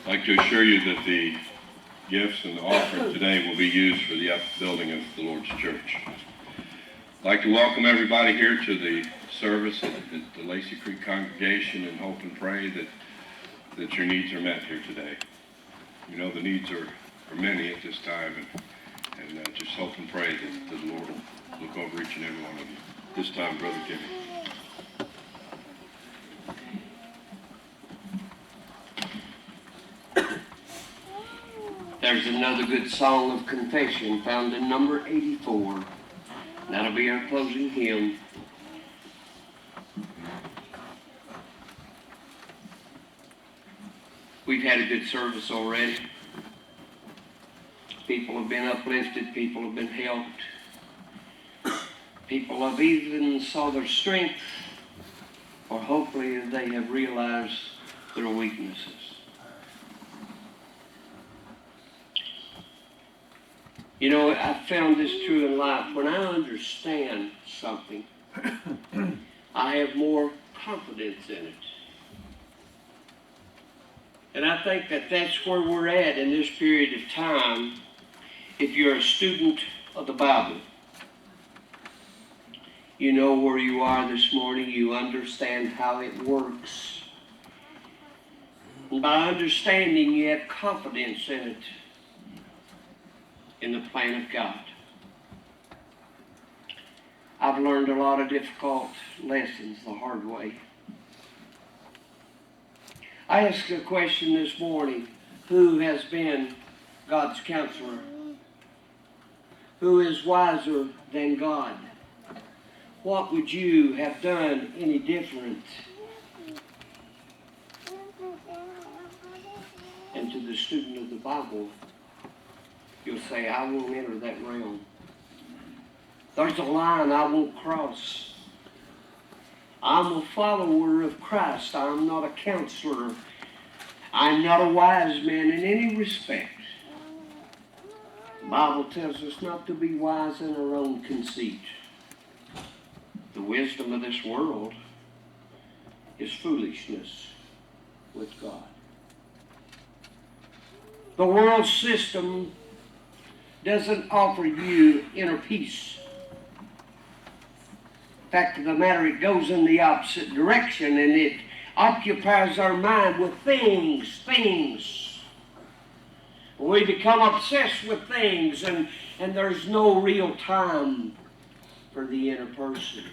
I'd like to assure you that the gifts and the offering today will be used for the upbuilding of the Lord's church. I'd like to welcome everybody here to the service at the Lacey Creek congregation and hope and pray that your needs are met here today. You know the needs are many at this time, and just hope and pray that the Lord will look over each and every one of you. This time, Brother Jimmy. There's another good song of confession found in number 84. That'll be our closing hymn. We've had a good service already. People have been uplifted. People have been helped. People have even saw their strength, or hopefully they have realized their weaknesses. You know, I found this true in life. When I understand something, I have more confidence in it. And I think that that's where we're at in this period of time. If you're a student of the Bible, you know where you are this morning. You understand how it works. And by understanding, you have confidence in it, in the plan of God. I've learned a lot of difficult lessons the hard way. I asked a question this morning: who has been God's counselor? Who is wiser than God? What would you have done any different? And to the student of the Bible, you'll say, I won't enter that realm. There's a line I won't cross. I'm a follower of Christ. I'm not a counselor. I'm not a wise man in any respect. The Bible tells us not to be wise in our own conceit. The wisdom of this world is foolishness with God. The world system doesn't offer you inner peace. Fact of the matter, it goes in the opposite direction, and it occupies our mind with things. We become obsessed with things, and there's no real time for the inner person.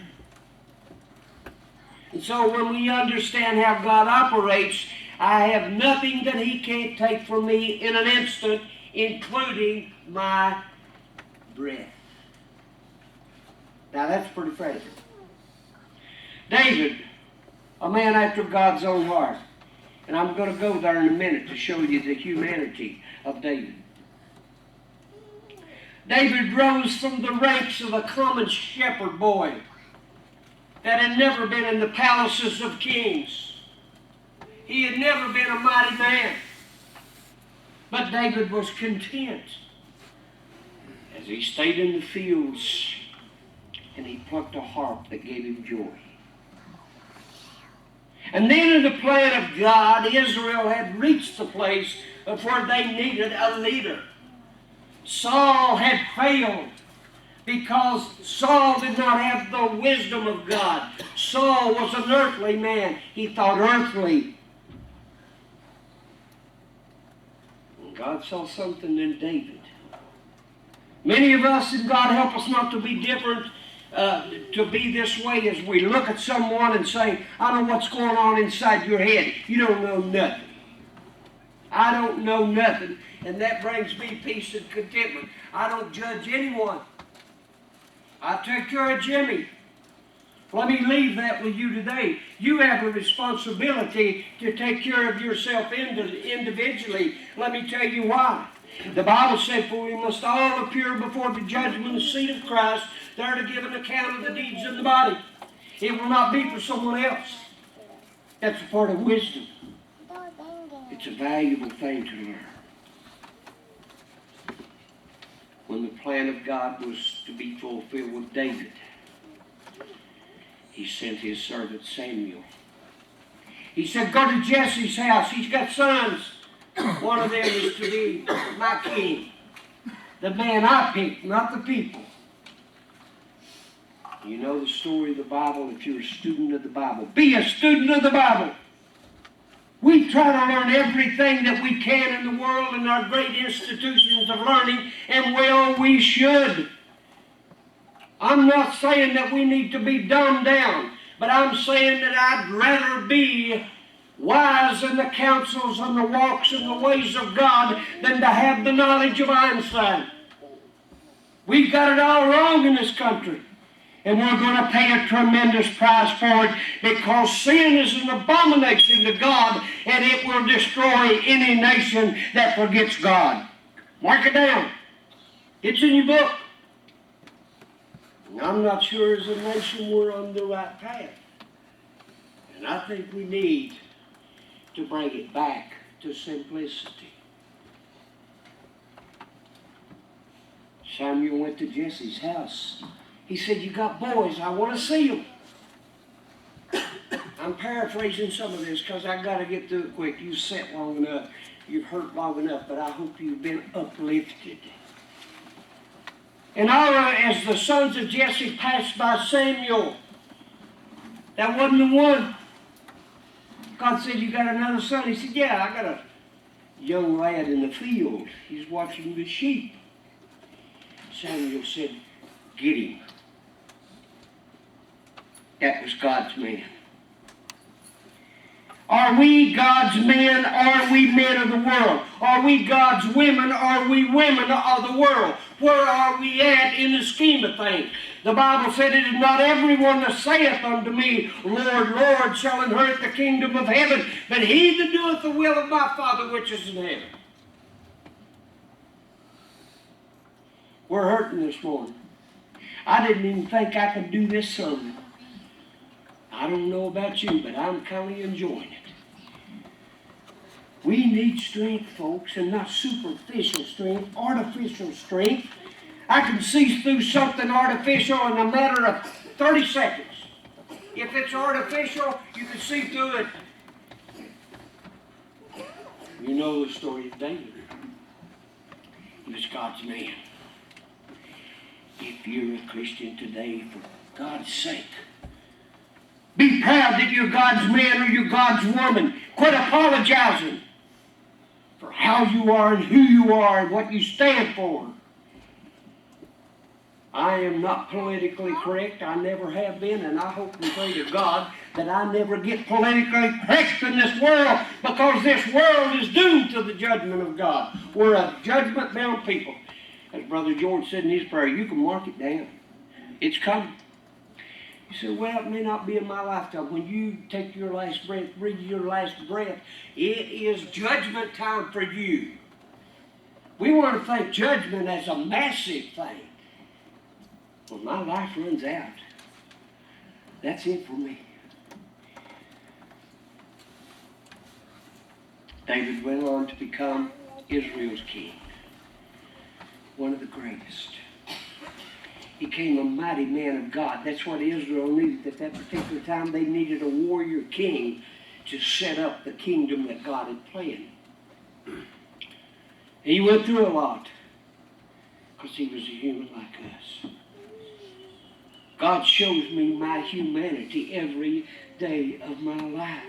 And so when we understand how God operates, I have nothing that He can't take from me in an instant, including my breath. Now that's pretty fragile. David, a man after God's own heart. And I'm going to go there in a minute to show you the humanity of David. David rose from the ranks of a common shepherd boy that had never been in the palaces of kings. He had never been a mighty man. But David was content as he stayed in the fields and he plucked a harp that gave him joy. And then in the plan of God, Israel had reached the place of where they needed a leader. Saul had failed because Saul did not have the wisdom of God. Saul was an earthly man. He thought earthly. And God saw something in David. Many of us, and God help us not to be different, to be this way as we look at someone and say, I don't know what's going on inside your head. You don't know nothing. I don't know nothing. And that brings me peace and contentment. I don't judge anyone. I take care of Jimmy. Let me leave that with you today. You have a responsibility to take care of yourself individually. Let me tell you why. The Bible said, for we must all appear before the judgment seat of Christ, there to give an account of the deeds of the body. It will not be for someone else. That's a part of wisdom. It's a valuable thing to learn. When the plan of God was to be fulfilled with David, He sent His servant Samuel. He said, go to Jesse's house. He's got sons. One of them is to be my king. The man I picked, not the people. You know the story of the Bible if you're a student of the Bible. Be a student of the Bible. We try to learn everything that we can in the world in our great institutions of learning, and well, we should. I'm not saying that we need to be dumbed down, but I'm saying that I'd rather be wise in the counsels and the walks and the ways of God than to have the knowledge of Einstein. We've got it all wrong in this country. And we're going to pay a tremendous price for it, because sin is an abomination to God, and it will destroy any nation that forgets God. Mark it down. It's in your book. And I'm not sure as a nation we're on the right path. And I think we need to bring it back to simplicity. Samuel went to Jesse's house. He said, "You got boys, I want to see them." I'm paraphrasing some of this because I got to get through it quick. You've sat long enough. You've hurt long enough, but I hope you've been uplifted. And as the sons of Jesse passed by Samuel, that wasn't the one. God said, "You got another son?" He said, "Yeah, I got a young lad in the field. He's watching the sheep." Samuel said, "Get him." That was God's man. Are we God's men? Are we men of the world? Are we God's women? Are we women of the world? Where are we at in the scheme of things? The Bible said, "It is not everyone that saith unto me, Lord, Lord, shall inherit the kingdom of heaven, but he that doeth the will of my Father which is in heaven." We're hurting this morning. I didn't even think I could do this sermon. I don't know about you, but I'm kind of enjoying it. We need strength, folks, and not superficial strength, artificial strength. I can see through something artificial in a matter of 30 seconds. If it's artificial, you can see through it. You know the story of David. He was God's man. If you're a Christian today, for God's sake, be proud that you're God's man or you're God's woman. Quit apologizing for how you are and who you are and what you stand for. I am not politically correct. I never have been, and I hope and pray to God that I never get politically correct in this world, because this world is doomed to the judgment of God. We're a judgment-bound people. As Brother George said in his prayer, you can mark it down. It's coming. You say, "Well, it may not be in my lifetime." When you take your last breath, breathe your last breath, it is judgment time for you. We want to think judgment as a massive thing. When my life runs out, that's it for me. David went on to become Israel's king, one of the greatest. He became a mighty man of God. That's what Israel needed at that particular time. They needed a warrior king to set up the kingdom that God had planned. He went through a lot because he was a human like us. God shows me my humanity every day of my life.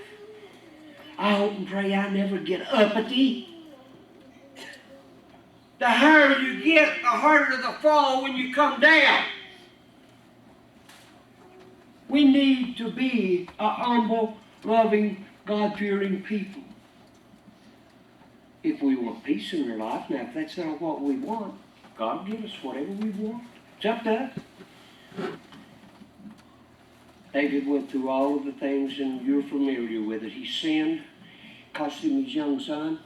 I hope and pray I never get uppity. The higher you get, the harder the fall when you come down. We need to be a humble, loving, God-fearing people. If we want peace in our life, now if that's not what we want, God will give us whatever we want. It's up to us. David went through all of the things, and you're familiar with it. He sinned, cost him his young son.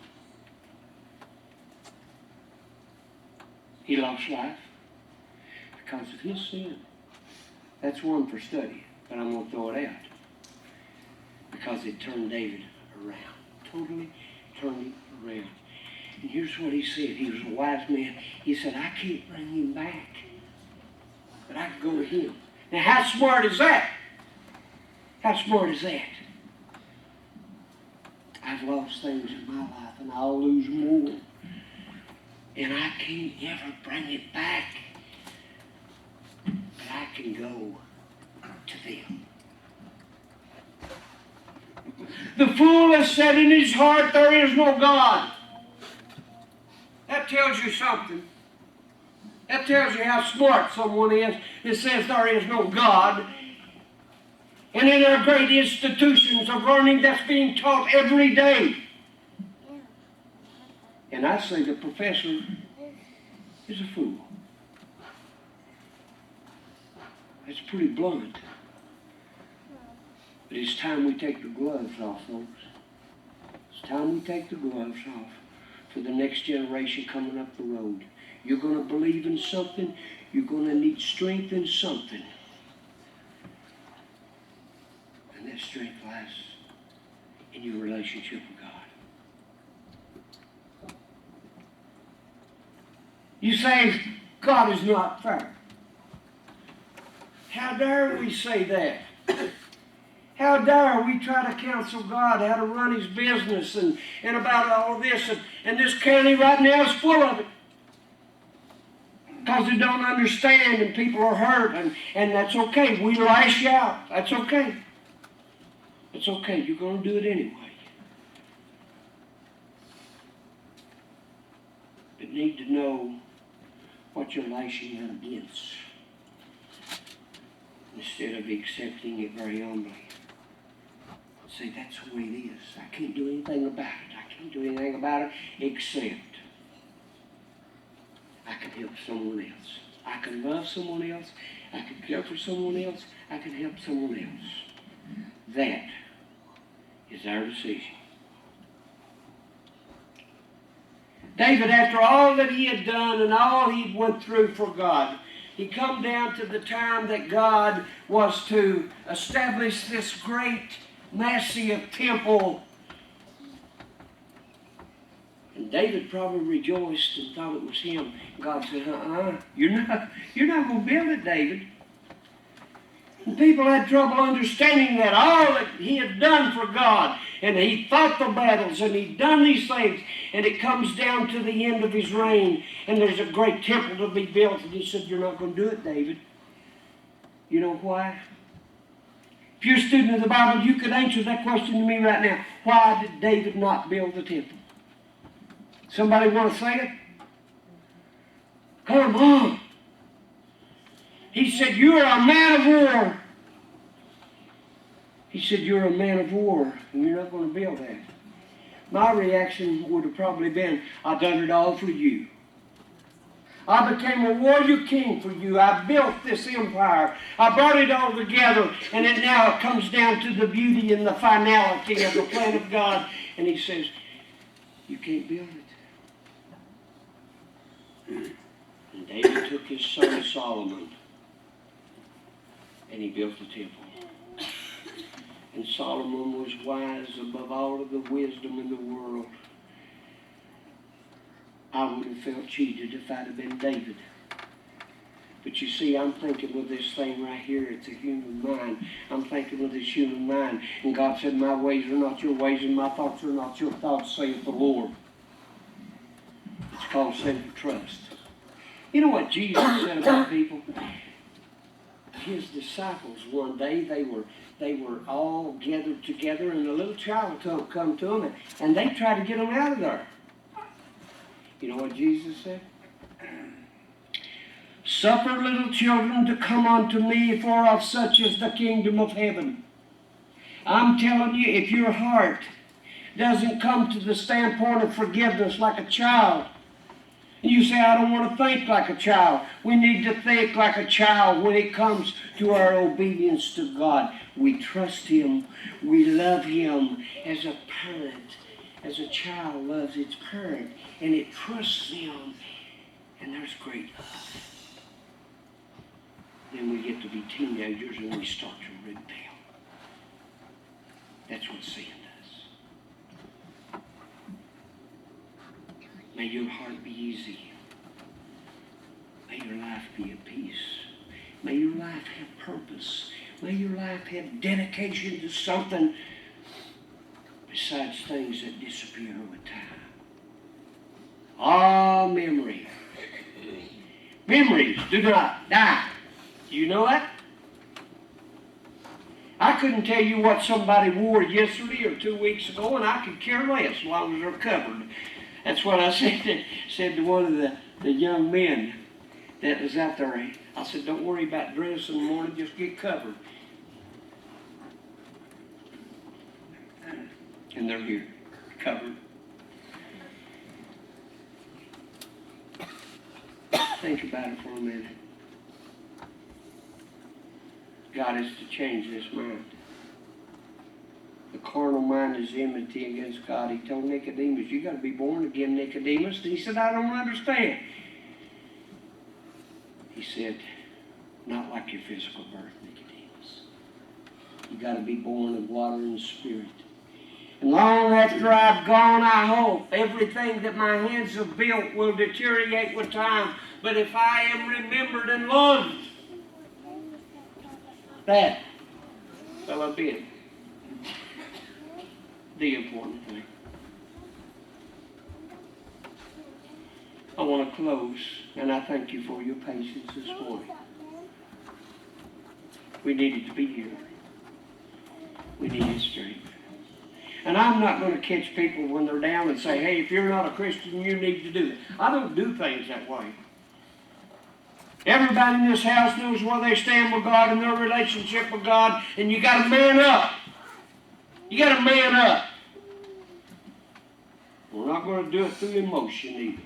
He lost life because of his sin. That's one for study, but I'm going to throw it out. Because it turned David around. Totally turned him around. And here's what he said. He was a wise man. He said, "I can't bring him back, but I can go to him." Now, how smart is that? How smart is that? I I've lost things in my life, and I'll lose more. And I can't ever bring it back. But I can go to them. The fool has said in his heart, there is no God. That tells you something. That tells you how smart someone is that says there is no God. And in our great institutions of learning, that's being taught every day. And I say the professor is a fool. That's pretty blunt. But it's time we take the gloves off, folks. It's time we take the gloves off for the next generation coming up the road. You're going to believe in something. You're going to need strength in something. And that strength lies in your relationship with God. You say, God is not fair. How dare we say that? How dare we try to counsel God how to run His business and about all of this. And this county right now is full of it. Because they don't understand and people are hurt. And that's okay. We lash out. That's okay. It's okay. You're going to do it anyway. But need to know what you're lashing out against, instead of accepting it very humbly. Say, that's the way it is. I can't do anything about it. I can't do anything about it except I can help someone else. I can love someone else. I can care for someone else. I can help someone else. That is our decision. David, after all that he had done and all he went through for God, he come down to the time that God was to establish this great, massive temple. And David probably rejoiced and thought it was him. God said, you're not going to build it, David. And people had trouble understanding that, all that he had done for God. And he fought the battles and he'd done these things. And it comes down to the end of his reign. And there's a great temple to be built. And he said, you're not going to do it, David. You know why? If you're a student of the Bible, you could answer that question to me right now. Why did David not build the temple? Somebody want to say it? Come on. He said, you're a man of war. He said, you're a man of war, and you're not going to build that. My reaction would have probably been, I done it all for you. I became a warrior king for you. I built this empire. I brought it all together, and it now comes down to the beauty and the finality of the plan of God. And he says, you can't build it. And David took his son Solomon, and he built the temple. And Solomon was wise above all of the wisdom in the world. I would have felt cheated if I'd have been David. But you see, I'm thinking with this thing right here, it's a human mind. I'm thinking with this human mind. And God said, my ways are not your ways, and my thoughts are not your thoughts, saith the Lord. It's called self-trust. You know what Jesus said about people? His disciples one day, they were all gathered together, and a little child come to them, and they tried to get them out of there. You know what Jesus said? Suffer little children to come unto me, for of such is the kingdom of heaven. I'm telling you, if your heart doesn't come to the standpoint of forgiveness like a child, and you say, I don't want to think like a child. We need to think like a child when it comes to our obedience to God. We trust Him. We love Him as a parent, as a child loves its parent, and it trusts them, and there's great love. Then we get to be teenagers and we start to rebel. That's what sin does. May your heart be easy. May your life be at peace. May your life have purpose. May your life have dedication to something besides things that disappear with time. Ah, memory. Memories do not die. Do you know that? I couldn't tell you what somebody wore yesterday or 2 weeks ago, and I could care less as long as they're covered. That's what I said to one of the young men that was out there. I said, don't worry about dressing in the morning, just get covered. And they're here, covered. Think about it for a minute. God is to change this mind. The carnal mind is enmity against God. He told Nicodemus, you got to be born again, Nicodemus. And he said, I don't understand. He said, not like your physical birth, Nicodemus. You got to be born of water and spirit. And long after I've gone, I hope everything that my hands have built will deteriorate with time. But if I am remembered and loved, that will have been the important thing. I want to close, and I thank you for your patience this morning. We needed to be here. We needed strength. And I'm not going to catch people when they're down and say, hey, if you're not a Christian, you need to do it. I don't do things that way. Everybody in this house knows where they stand with God and their relationship with God, and you got to man up. You got to man up. We're not going to do it through emotion either.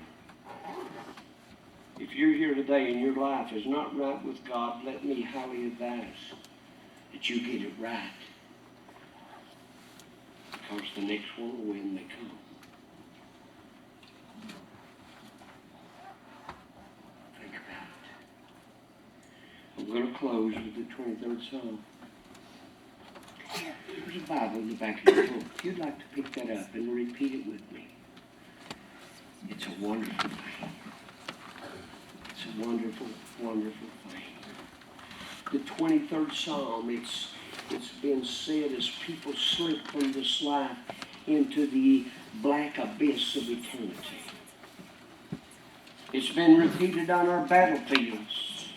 If you're here today and your life is not right with God, let me highly advise that you get it right. Because the next one when they come. Think about it. I'm going to close with the 23rd Psalm. There's a Bible in the back of your book. If you'd like to pick that up and repeat it with me. It's a wonderful thing. It's a wonderful, wonderful thing. The 23rd Psalm, it's been said as people slip from this life into the black abyss of eternity. It's been repeated on our battlefields.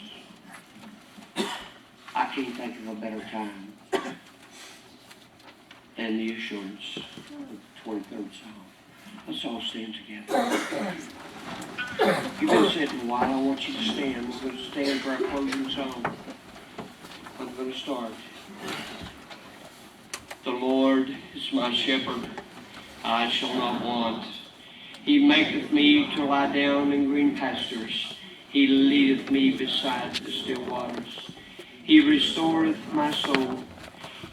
I can't think of a better time than the assurance of the 23rd Psalm. Let's all stand together. You've been sitting a while. I want you to stand. We're going to stand for our closing song. I'm going to start. The Lord is my shepherd, I shall not want. He maketh me to lie down in green pastures. He leadeth me beside the still waters. He restoreth my soul.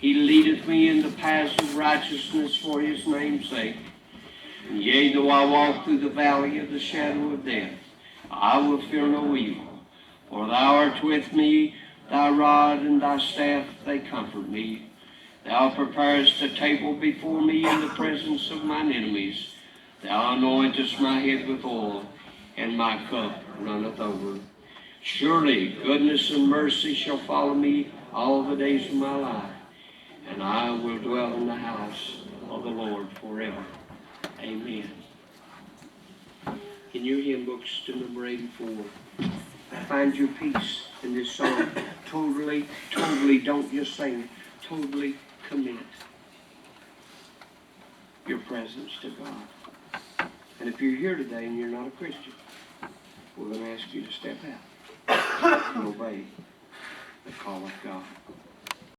He leadeth me in the paths of righteousness for his name's sake. And yea, though I walk through the valley of the shadow of death, I will fear no evil. For thou art with me, thy rod and thy staff, they comfort me. Thou preparest a table before me in the presence of mine enemies. Thou anointest my head with oil, and my cup runneth over. Surely goodness and mercy shall follow me all the days of my life, and I will dwell in the house of the Lord forever. Amen. In your hymn books to number 84, find your peace in this song. Totally, don't just sing it. Totally commit your presence to God. And if you're here today and you're not a Christian, we're going to ask you to step out and obey the call of God.